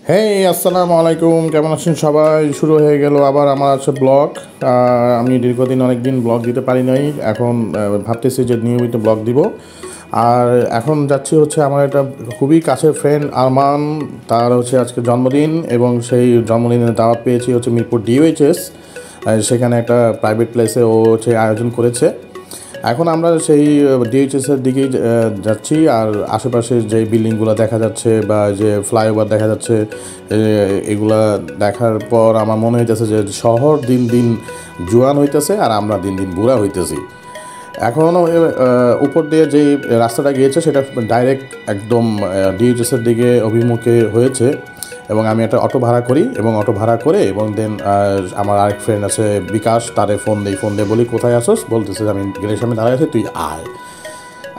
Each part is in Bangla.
হেই আসসালামু আলাইকুম, কেমন আছেন সবাই? শুরু হয়ে গেল আবার আমার আছে ব্লগ। আমি দীর্ঘদিন অনেক দিন ব্লগ দিতে পারি নাই, এখন ভাবতেছি যে নিয়মিত ব্লগ দিব। আর এখন যাচ্ছি হচ্ছে আমার একটা খুবই কাছের ফ্রেন্ড আরমান, তার হচ্ছে আজকে জন্মদিন এবং সেই জন্মদিনের দাওয়াত পেয়েছি হচ্ছে মিরপুর ডিওএইচএস। সেখানে একটা প্রাইভেট প্লেসে ও হচ্ছে আয়োজন করেছে। এখন আমরা সেই ডিএইচএসের দিকেই যাচ্ছি। আর আশেপাশে যে বিল্ডিংগুলো দেখা যাচ্ছে বা যে ফ্লাইওভার দেখা যাচ্ছে, এগুলা দেখার পর আমার মনে হইতেছে যে শহর দিন দিন জোয়ান হইতেছে আর আমরা দিন দিন বুড়া হইতেছি। এখনও উপর দিয়ে যেই রাস্তাটা গিয়েছে সেটা ডাইরেক্ট একদম ডিএইচএসের দিকে অভিমুখে হয়েছে। এবং আমি একটা অটো ভাড়া করি এবং অটো ভাড়া করে এবং দেন আমার আরেক ফ্রেন্ড আছে বিকাশ, তারে ফোন দিয়ে বলি কোথায় আসোস, বলতেছে যে আমি গেটের সামনে দাঁড়ায় আছি, তুই আয়।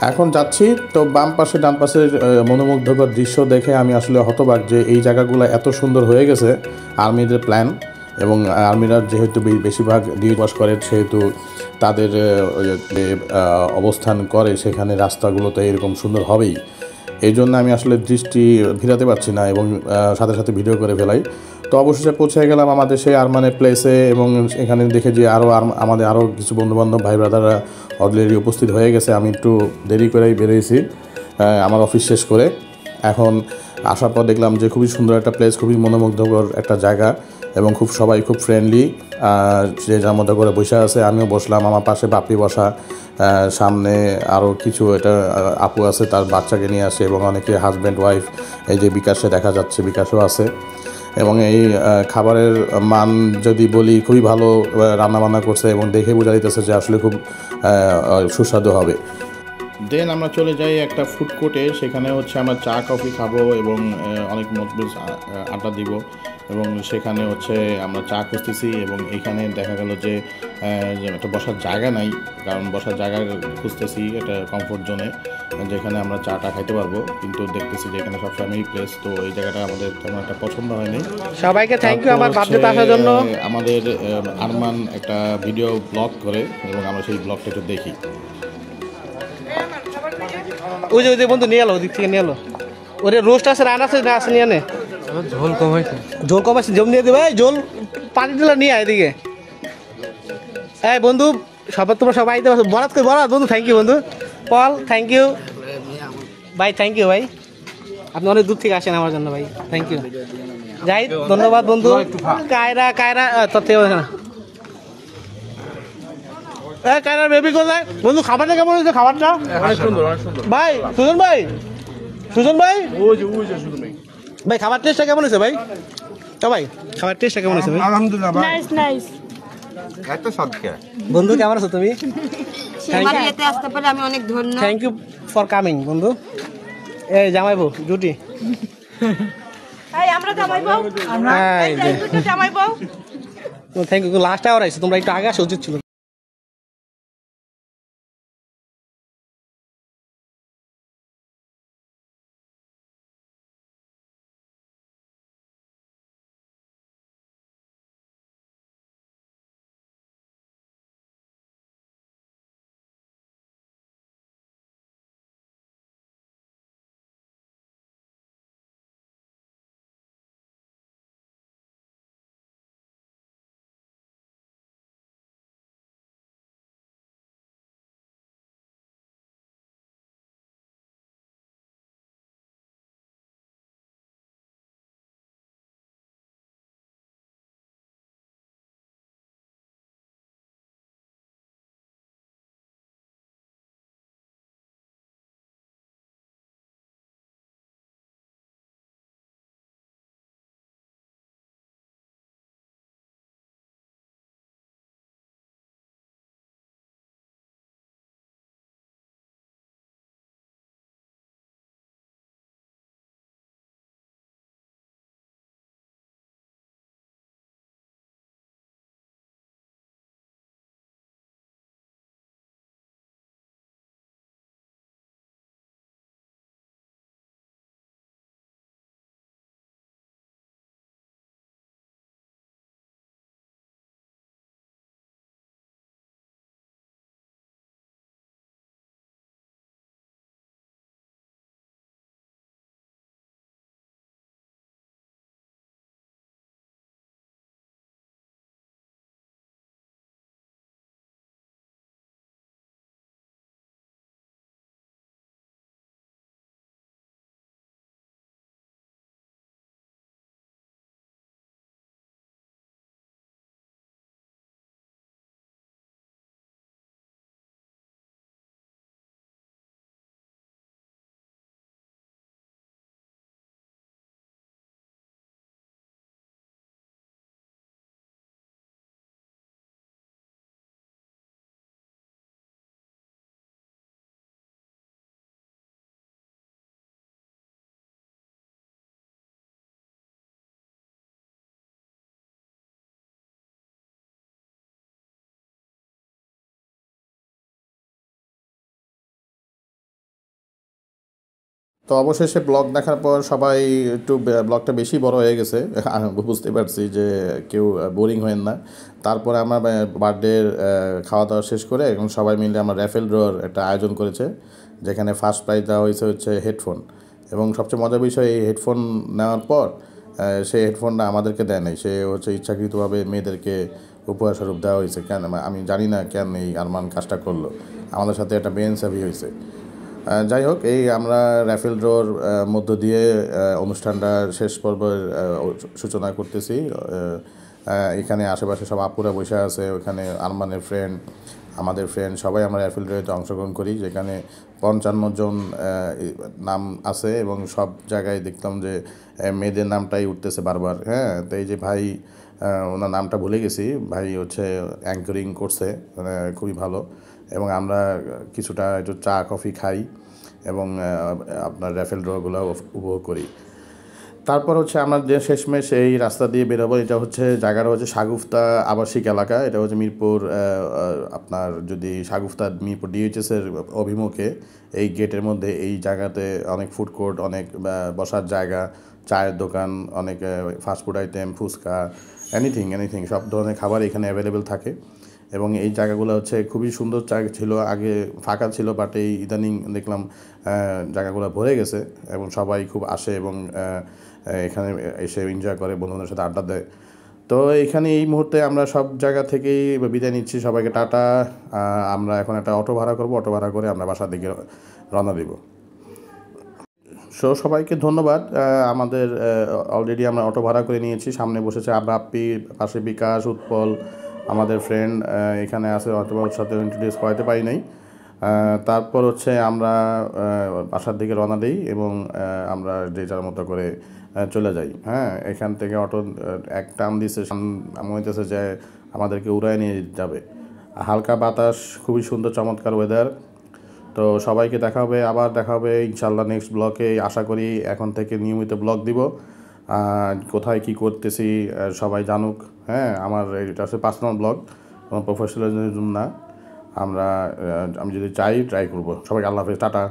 এখন যাচ্ছি তো বাম পাশে ডান পাশের মনোমুগ্ধকর দৃশ্য দেখে আমি আসলে হতবাক যে এই জায়গাগুলো এত সুন্দর হয়ে গেছে আর্মিদের প্ল্যান। এবং আর্মিরা যেহেতু বেশিরভাগ বাস করে, সেহেতু তাদের অবস্থান করে সেখানে রাস্তাগুলোতে এরকম সুন্দর হবেই। এই জন্য আমি আসলে দৃষ্টি ভিড়াতে পারছি না এবং সাথে সাথে ভিডিও করে ফেলাই। তো অবশেষে পৌঁছে গেলাম আমাদের সেই আরমানের প্লেসে এবং এখানে দেখে যে আমাদের আরও কিছু বন্ধুবান্ধব ভাই ব্রাদাররা অলরেডি উপস্থিত হয়ে গেছে। আমি একটু দেরি করেই বেরিয়েছি আমার অফিস শেষ করে। এখন আসার পর দেখলাম যে খুবই সুন্দর একটা প্লেস, খুবই মনোমুগ্ধকর একটা জায়গা এবং সবাই খুব ফ্রেন্ডলি। যে যার মতো করে বসে আছে, আমিও বসলাম, আমার পাশে বাপি বসা, সামনে আরও কিছু এটা আপু আছে তার বাচ্চাকে নিয়ে আসে এবং অনেকে হাজব্যান্ড ওয়াইফ, এই যে বিকাশে দেখা যাচ্ছে বিকাশও আছে। এবং এই খাবারের মান যদি বলি খুবই ভালো রান্নাবান্না করছে এবং দেখে বোঝা যাইতেছে যে আসলে খুব সুস্বাদু হবে। দেন আমরা চলে যাই একটা ফুড কোর্টে, সেখানে হচ্ছে আমরা চা কফি খাবো এবং অনেক মজবুত আড্ডা দিব। এবং সেখানে হচ্ছে আমরা চা খুঁজতেছি এবং এখানে দেখা গেল যে একটা বসার জায়গা নাই, কারণ বসার জায়গা খুঁজতেছি একটা কমফোর্ট জোনে যেখানে আমরা চাটা খাইতে পারবো, কিন্তু দেখতেছি যে এখানে সব ফ্যামিলি প্লেস, তো এই জায়গাটা আমাদের তেমন একটা পছন্দ হয়নি। সবাইকে থ্যাংক ইউ আমার বার্থডেতে আসার জন্য। আমাদের আরমান একটা ভিডিও ব্লগ করে এবং আমরা সেই ব্লগটা একটু দেখি। ওই যে বন্ধু নিয়ে এলো, ওদিক থেকে নিয়ে এলো। ওরে রোস্ট আছে, রান আছে, না আছে নিয়ে নে। ঝোল কম হয়েছে। ঝোল কম আছে, জম নিয়ে দেবে জল পানি দিলে নিয়ে আয় এদিকে। এই বন্ধু সবার তোমরা সবাই আইতে পারছো, বরাত করে বরাত বন্ধু। থ্যাংক ইউ বন্ধু পল, থ্যাংক ইউ ভাই, থ্যাংক ইউ ভাই, আপনি অনেক দূর থেকে আসেন আমার জন্য ভাই, থ্যাংক ইউ। যাই ধন্যবাদ বন্ধু। কায়রা কায়রা তোর থেকে না কায়রার বেবি কোথায় বন্ধু? খাবারটা কেমন হয়েছে? খাবারটা অনেক সুন্দর, অনেক সুন্দর। ভাই সুজন ভাই, সুজন ভাই, ভাই খাবার টেস্টটা কেমন হয়েছে ভাই? তো ভাই খাবার টেস্টটা কেমন হয়েছে ভাই? আলহামদুলিল্লাহ ভাই। Nice nice. এত সদকা। বন্ধু কেমন আছো তুমি? আমার বিয়েতে আসতে পারে আমি অনেক ধন্য। থ্যাংক ইউ ফর কামিং বন্ধু। এই জামাই বউ জুটি। এই আমরা জামাই বউ, হ্যাঁ জামাই বউ। Thank you. লাস্ট আওয়ার আইছো, তোমরা একটু আগে আসা উচিত ছিল। তো অবশেষে ব্লগ দেখার পর সবাই একটু ব্লগটা বেশি বড় হয়ে গেছে, আমি বুঝতে পারছি যে কেউ বোরিং হয়েন না। তারপরে আমার বার্থডের খাওয়া দাওয়া শেষ করে এবং সবাই মিলে আমার র্যাফেল ড্রর একটা আয়োজন করেছে, যেখানে ফার্স্ট প্রাইজ দেওয়া হচ্ছে হেডফোন। এবং সবচেয়ে মজার বিষয়, এই হেডফোন নেওয়ার পর সেই হেডফোনটা আমাদেরকে দেয় নাই, সে ইচ্ছাকৃতভাবে মেয়েদেরকে উপহার স্বরূপ দেওয়া হয়েছে। কেন আমি জানি না কেন এই আরমান কাজটা করলো, আমাদের সাথে একটা বেইনসাফি হয়েছে। যাই হোক, এই আমরা র্যাফেল ড্রর মধ্য দিয়ে অনুষ্ঠানটা শেষ পর্বের সূচনা করতেছি। এখানে আশেপাশে সব আপুরা বসে আছে, ওখানে আরমানের ফ্রেন্ড, আমাদের ফ্রেন্ড, সবাই আমরা র্যাফেল ড্রতে অংশগ্রহণ করি, যেখানে 55 জন নাম আছে এবং সব জায়গায় দেখলাম যে মেয়েদের নামটাই উঠতেছে বারবার। হ্যাঁ, তো এই যে ভাই, ওনার নামটা ভুলে গেছি, ভাই অ্যাঙ্করিং করছে, খুবই ভালো। এবং আমরা কিছুটা একটু চা কফি খাই এবং আপনার র্যাফেল ড্রগুলো উপভোগ করি। তারপর আমরা যে শেষমেশ এই রাস্তা দিয়ে বেরোবো, এটা জায়গাটা শাগুফতা আবাসিক এলাকা। এটা মিরপুর, আপনার যদি শাগুফতা মিরপুর ডিএইচএসের অভিমুখে এই গেটের মধ্যে এই জায়গাতে অনেক ফুড কোর্ট, অনেক বসার জায়গা, চায়ের দোকান, অনেক ফাস্টফুড আইটেম, ফুচকা, এনিথিং সব ধরনের খাবার এখানে অ্যাভেলেবেল থাকে। এবং এই জায়গাগুলো খুবই সুন্দর জায়গা ছিল, আগে ফাঁকা ছিল, বাট এই ইদানিং দেখলাম জায়গাগুলো ভরে গেছে এবং সবাই খুব আসে এবং এখানে এসে এনজয় করে, বন্ধুদের সাথে আড্ডা দেয়। তো এখানে এই মুহূর্তে আমরা সব জায়গা থেকেই বিদায় নিচ্ছি, সবাইকে টাটা। আমরা এখন একটা অটো ভাড়া করব, অটো ভাড়া করে আমরা বাসার দিকে রওনা দিব। সবাইকে ধন্যবাদ। আমাদের অলরেডি আমরা অটো ভাড়া করে নিয়েছি, সামনে বসেছে আব্রাপ্পি, পাশে বিকাশ, উৎপল, আমাদের ফ্রেন্ড এখানে আছে, অথবা ওর সাথে ইন্ট্রোডিউস করাতে পারি নাই। তারপর আমরা বাসার দিকে রওনা দিই এবং আমরা যে যার মতো করে চলে যাই। হ্যাঁ, এখান থেকে অটো এক টান দিচ্ছে, মনে হইতেছে যে আমাদেরকে উড়ায় নিয়ে যাবে। হালকা বাতাস, খুবই সুন্দর চমৎকার ওয়েদার। তো সবাইকে আবার দেখা হবে ইনশাল্লাহ নেক্সট ব্লগে। আশা করি এখন থেকে নিয়মিত ব্লগ দিব, কোথায় কি করতেছি সবাই জানুক। হ্যাঁ, আমার এটা পার্সোনাল ব্লগ, কোনো প্রফেশনাল না। আমি যদি ট্রাই করব। সবাইকে আল্লাহ হাফেজ, টাটা।